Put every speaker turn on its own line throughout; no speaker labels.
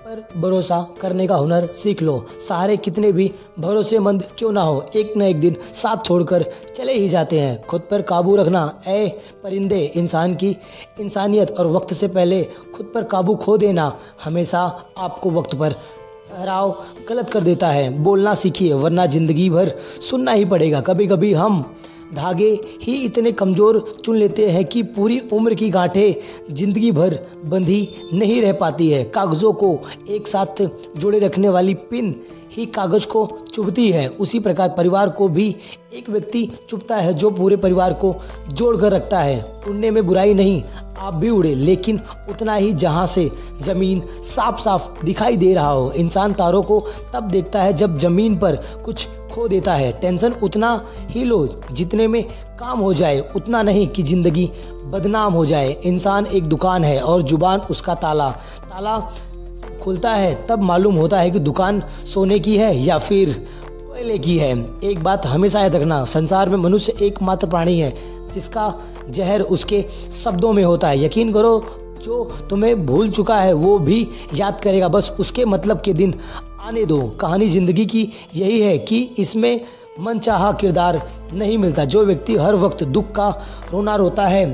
पर भरोसा करने का हुनर सीख लो। सहारे कितने भी भरोसेमंद क्यों ना हो, एक न एक दिन साथ छोड़कर चले ही जाते हैं। खुद पर काबू रखना ऐ परिंदे, इंसान की इंसानियत और वक्त से पहले खुद पर काबू खो देना हमेशा आपको वक्त पर ठहराव गलत कर देता है। बोलना सीखिए वरना ज़िंदगी भर सुनना ही पड़ेगा। कभी कभी हम धागे ही इतने कमज़ोर चुन लेते हैं कि पूरी उम्र की गांठें जिंदगी भर बंधी नहीं रह पाती है। कागज़ों को एक साथ जोड़े रखने वाली पिन ही कागज़ को चुभती है, उसी प्रकार परिवार को भी एक व्यक्ति चुभता है जो पूरे परिवार को जोड़ कर रखता है। उड़ने में बुराई नहीं, आप भी उड़े, लेकिन उतना ही जहाँ से ज़मीन साफ साफ दिखाई दे रहा हो। इंसान तारों को तब देखता है जब ज़मीन पर कुछ खो देता है। टेंशन उतना ही लो जितने में काम हो जाए, उतना नहीं कि ज़िंदगी बदनाम हो जाए। इंसान एक दुकान है और जुबान उसका ताला। ताला खुलता है तब मालूम होता है कि दुकान सोने की है या फिर कोयले की है। एक बात हमेशा याद रखना, संसार में मनुष्य एकमात्र प्राणी है जिसका जहर उसके शब्दों में होता है। यकीन करो, जो तुम्हें भूल चुका है वो भी याद करेगा, बस उसके मतलब के दिन आने दो। कहानी ज़िंदगी की यही है कि इसमें मनचाहा किरदार नहीं मिलता। जो व्यक्ति हर वक्त दुख का रोना रोता है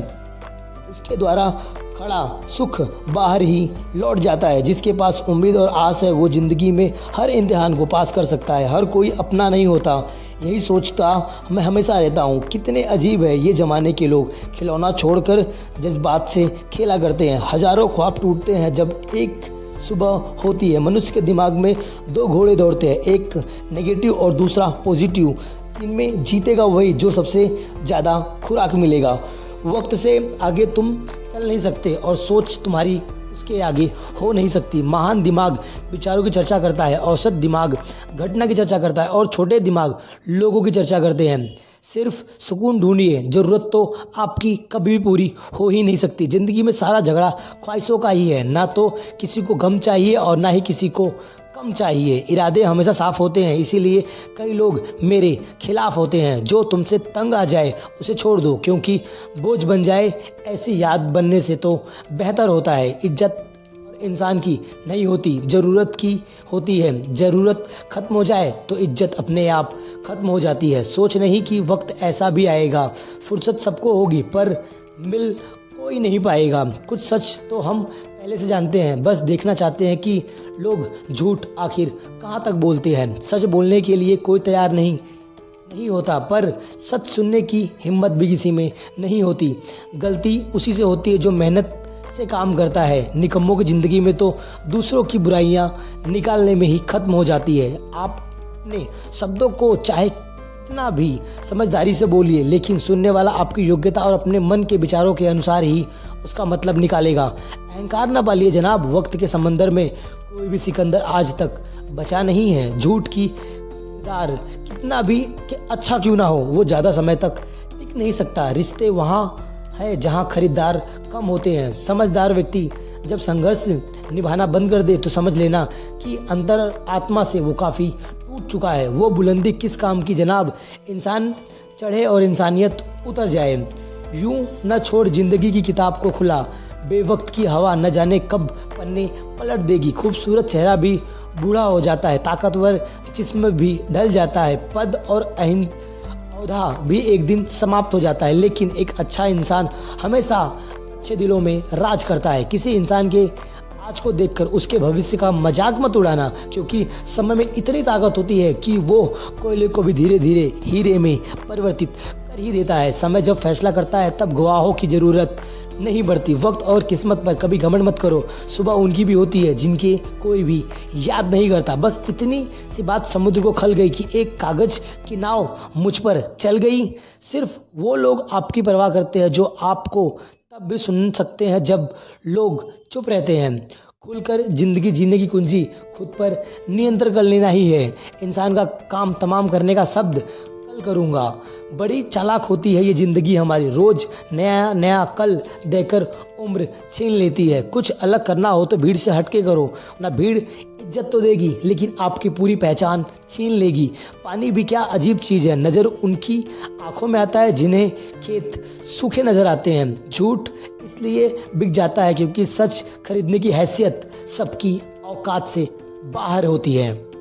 उसके द्वारा खड़ा सुख बाहर ही लौट जाता है। जिसके पास उम्मीद और आस है वो ज़िंदगी में हर इम्तिहान को पास कर सकता है। हर कोई अपना नहीं होता, यही सोचता मैं हमेशा रहता हूँ। कितने अजीब है ये ज़माने के लोग, खिलौना छोड़कर जज्बात से खेला करते हैं। हज़ारों ख्वाब टूटते हैं जब एक सुबह होती है। मनुष्य के दिमाग में दो घोड़े दौड़ते हैं, एक नेगेटिव और दूसरा पॉजिटिव। इनमें जीतेगा वही जो सबसे ज़्यादा खुराक मिलेगा। वक्त से आगे तुम चल नहीं सकते और सोच तुम्हारी उसके आगे हो नहीं सकती। महान दिमाग विचारों की चर्चा करता है, औसत दिमाग घटना की चर्चा करता है और छोटे दिमाग लोगों की चर्चा करते हैं। सिर्फ सुकून ढूंढिए, ज़रूरत तो आपकी कभी भी पूरी हो ही नहीं सकती। ज़िंदगी में सारा झगड़ा ख्वाहिशों का ही है, ना तो किसी को गम चाहिए और ना ही किसी को कम चाहिए। इरादे हमेशा साफ होते हैं, इसीलिए कई लोग मेरे खिलाफ होते हैं। जो तुमसे तंग आ जाए उसे छोड़ दो, क्योंकि बोझ बन जाए ऐसी याद बनने से तो बेहतर होता है। इज्जत इंसान की नहीं होती, ज़रूरत की होती है। ज़रूरत ख़त्म हो जाए तो इज्जत अपने आप ख़त्म हो जाती है। सोच नहीं कि वक्त ऐसा भी आएगा, फुर्सत सबको होगी पर मिल कोई नहीं पाएगा। कुछ सच तो हम पहले से जानते हैं, बस देखना चाहते हैं कि लोग झूठ आखिर कहाँ तक बोलते हैं। सच बोलने के लिए कोई तैयार नहीं होता, पर सच सुनने की हिम्मत भी किसी में नहीं होती। गलती उसी से होती है जो मेहनत से काम करता है। निकम्मों की ज़िंदगी में तो दूसरों की बुराइयां निकालने में ही ख़त्म हो जाती है। आप अपने शब्दों को चाहे कितना भी समझदारी से बोलिए, लेकिन सुनने वाला आपकी योग्यता और अपने मन के विचारों के अनुसार ही उसका मतलब निकालेगा। अहंकार न पालिए जनाब, वक्त के समंदर में कोई भी सिकंदर आज तक बचा नहीं है। झूठ की किरदार कितना भी कि अच्छा क्यों ना हो, वो ज़्यादा समय तक टिक नहीं सकता। रिश्ते वहाँ है जहाँ खरीदार कम होते हैं। समझदार व्यक्ति जब संघर्ष निभाना बंद कर दे तो समझ लेना कि अंतर आत्मा से वो काफ़ी टूट चुका है। वो बुलंदी किस काम की जनाब, इंसान चढ़े और इंसानियत उतर जाए। यूं न छोड़ जिंदगी की किताब को खुला, बेवक्त की हवा न जाने कब पन्ने पलट देगी। खूबसूरत चेहरा भी बूढ़ा हो जाता है, ताकतवर जिस्म भी ढल जाता है, पद और औधा भी एक दिन समाप्त हो जाता है, लेकिन एक अच्छा इंसान हमेशा अच्छे दिलों में राज करता है। किसी इंसान के आज को देखकर उसके भविष्य का मजाक मत उड़ाना, क्योंकि समय में इतनी ताकत होती है कि वो कोयले को भी धीरे धीरे हीरे में परिवर्तित कर ही देता है। समय जब फैसला करता है तब गवाहों की ज़रूरत नहीं बढ़ती। वक्त और किस्मत पर कभी घमंड मत करो, सुबह उनकी भी होती है जिनके कोई भी याद नहीं करता। बस इतनी सी बात समुद्र को खल गई कि एक कागज़ की नाव मुझ पर चल गई। सिर्फ वो लोग आपकी परवाह करते हैं जो आपको तब भी सुन सकते हैं जब लोग चुप रहते हैं। खुलकर ज़िंदगी जीने की कुंजी खुद पर नियंत्रण कर लेना ही है। इंसान का काम तमाम करने का शब्द कल करूँगा। बड़ी चालाक होती है ये ज़िंदगी हमारी, रोज़ नया नया कल देकर उम्र छीन लेती है। कुछ अलग करना हो तो भीड़ से हटके करो, ना भीड़ इज्जत तो देगी लेकिन आपकी पूरी पहचान छीन लेगी। पानी भी क्या अजीब चीज़ है, नज़र उनकी आंखों में आता है जिन्हें खेत सूखे नज़र आते हैं। झूठ इसलिए बिक जाता है क्योंकि सच खरीदने की हैसियत सबकी औकात से बाहर होती है।